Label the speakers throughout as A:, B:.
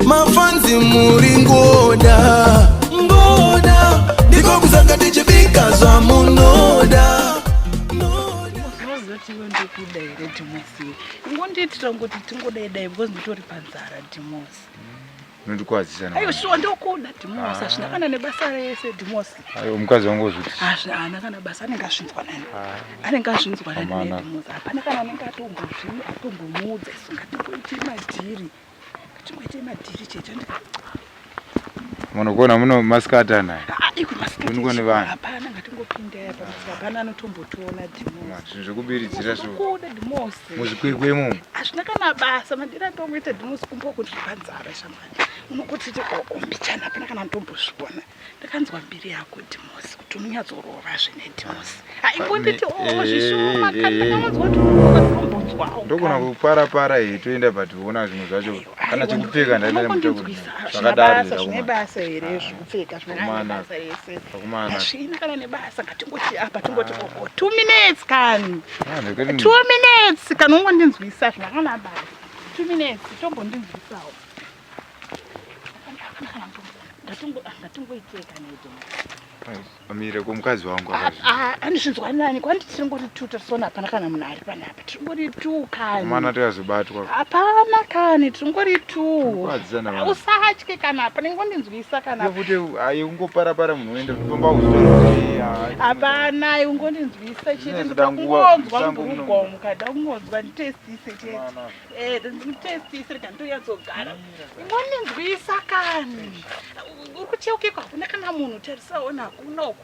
A: mafanzi muri ngoda ndiko kusanga tichibika zva munoda
B: ngonditira ngoti tingodaidai because nditori panzara Dhimosi.
C: Nondikwazisa
B: Ayo shuwa ndokuda Dhimosi ashina kana nebasa rese Dhimosi.
C: Ayo mukazi wangu ozviti.
B: Ashina kana basa anenge asvinzwa nani. Anenge asvinzwa nani Dhimosi. Hapana kana anenge atongozvini atongomudza singatongoiti madhiri. Tingoite madhiri chete ndika.
C: Munogona muno masikata naye.
B: Iko masikata.
C: Unogone vanhu.
B: Hapana ngatingopinda apa hapana anotombotoona Dhimosi.
C: Zvinhu zvekubiridzira zvo.
B: Kuda Dhimosi.
C: Muzvikwekwemo.
B: Ashina kana basa madira tomboita Dhimosi kumba kuti panzara shamani. Unokoti mbichana hapana kana ndombozviona. Ndakanzwa mbiri yako Dhimosi kuti unonyadzorova zvine Dhimosi. Ingonditi zvishoma kana ndakanzwa kuti unombozwawo.
C: Ndogona kupara here toenda pationa zvinhu zvacho. Kana chekupfeka ndaenda nemutogwa. Zvakadaro
B: zvine basa here zvekupfeka zvine basa yese. Ashina kana nebasa ngatingoti apa tingoti 2 minutes kani. 2 minutes kana ungondinzwisa zvakana basa. 2 minutes tombondinzwisawo. Ngatingoiteka nedo.
C: Amire kumukadzi wangu akazvi.
B: Andizvinzwa nani kwanditiri ngoti tuta sona hapana kana munhu ari panapa. Tingori tu kani.
C: Mana toyazobatwa.
B: Hapana kani tingori tu.
C: Kwadzana vanhu.
B: Usatye kana apa ngondinzwisa kana.
C: Futi ayi ungopara munhu unoenda kupamba uzvitori.
B: Hapana ungondinzwisa chiri ndakungonzwa ngurugomka ndakungonzwa nditestise chete. Nditestise kana toyatsogara. Ngondinzwisa kani. Urikucheukika kuna kana munhu tarisaona kunoko.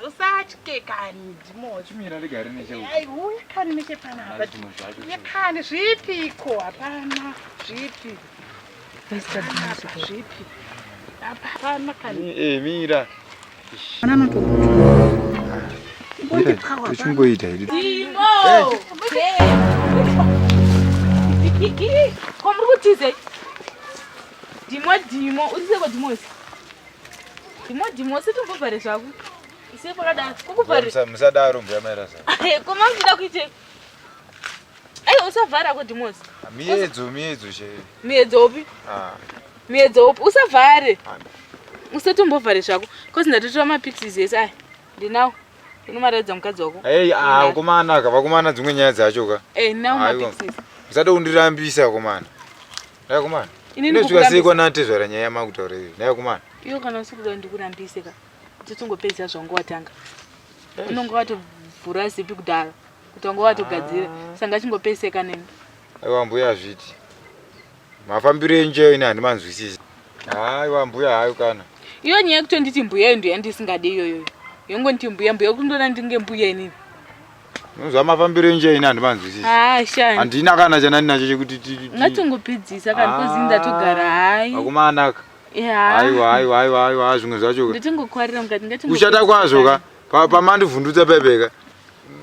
B: Usatye kani Dhimosi.
C: Chimira rigari necheuko.
B: Ai uye kani nechepanapa. Kani zvipiko hapana zvipi. Zvipi. Hapana kani.
C: Mira.
B: Ana noto.
C: Tochimboita here.
D: Dhimo! Komuri kutize. Dhimo, uriseko Dhimosi. Dhimo situmbovhare zvako. Ise pakadaro. Kukuvhare.
C: Musadaro mbuyamaira zva.
D: Koma muchida kuite. Ai usavhara ko Dhimosi.
C: Miedzo she.
D: Miedzo upi? Miedzo upi? Usavhare. Usatumbovhare zvako. Kozi ndatotora mapixis ese ai. Ndinawo. Unomaradza mukadzi wako.
C: Komana kavakomana dzimwe nyaya dzacho ka.
D: Nawo mapixis.
C: Usada kundirambisa komana. Dai komana. Inozvika seiko natezvara nyaya yamakutaura iyo. Dai komana.
D: Iyo kana usikuda ndikurambise ka. Titongopedza zvangu watanga. Unongo watovhura zipi kudaro. Kutongo watogadzira. Sanga chingopeseka neni.
C: Aiwa mbuya zviti. Mafambiro enje ina handimanzwisisi. Aiwa mbuya hayo kana.
D: Iyo nyaya kutonditi mbuya ndo yandisingade iyoyo. Yongonditi mbuya kundona ndinge mbuya inini.
C: Unozwa mafambiro enje ina handimanzwisisi.
D: Shani.
C: Handina kana chanani nacho chekuti
D: ngatingopidzisa kana kuzinda togara hai.
C: Akumanaka. Aiwa zvimwe zvacho.
D: Nditingokwarira mukati ngatingo.
C: Kushata kwazvo ka. Pamandivhundutsa pepeka.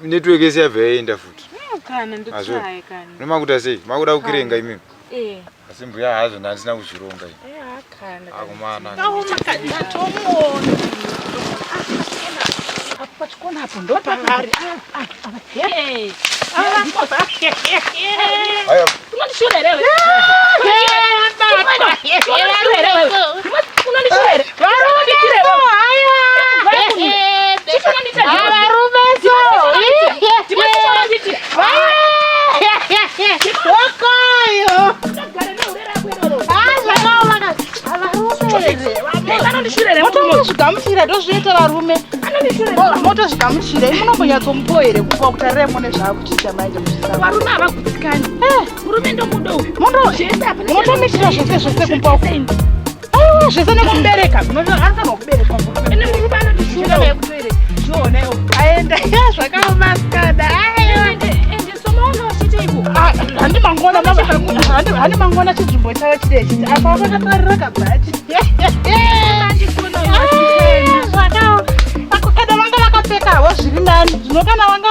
C: Network yese yabva yaenda futi.
D: Kana ndotsaya kana.
C: Nemakuta sei? Makuda kukirenga imimi.
D: Asi
C: mbuya hazo ndandisina kuzvironga iyi.
D: Kana.
C: Akumana.
B: Makadzi atomona. Apa chikona hapo ndo pakari. Unondishorere. Motozvigamuchira ndozviita varume motozvigamuchira munombonyatsomupoere kupa kuti aremone zvaakuchiita manje varume havagutsikani murume ndomudo motomitira zvese kumpa aiwa zvese nekumubereka anokubereka murume anondishira kutoere zvionewo aenda zvakaomaskada handimangona chinzvimbo chavo chidechiti apa vakatatarira kabhachi zvakao akukada vanga vakapfekawo zviri nani zvinokana vanga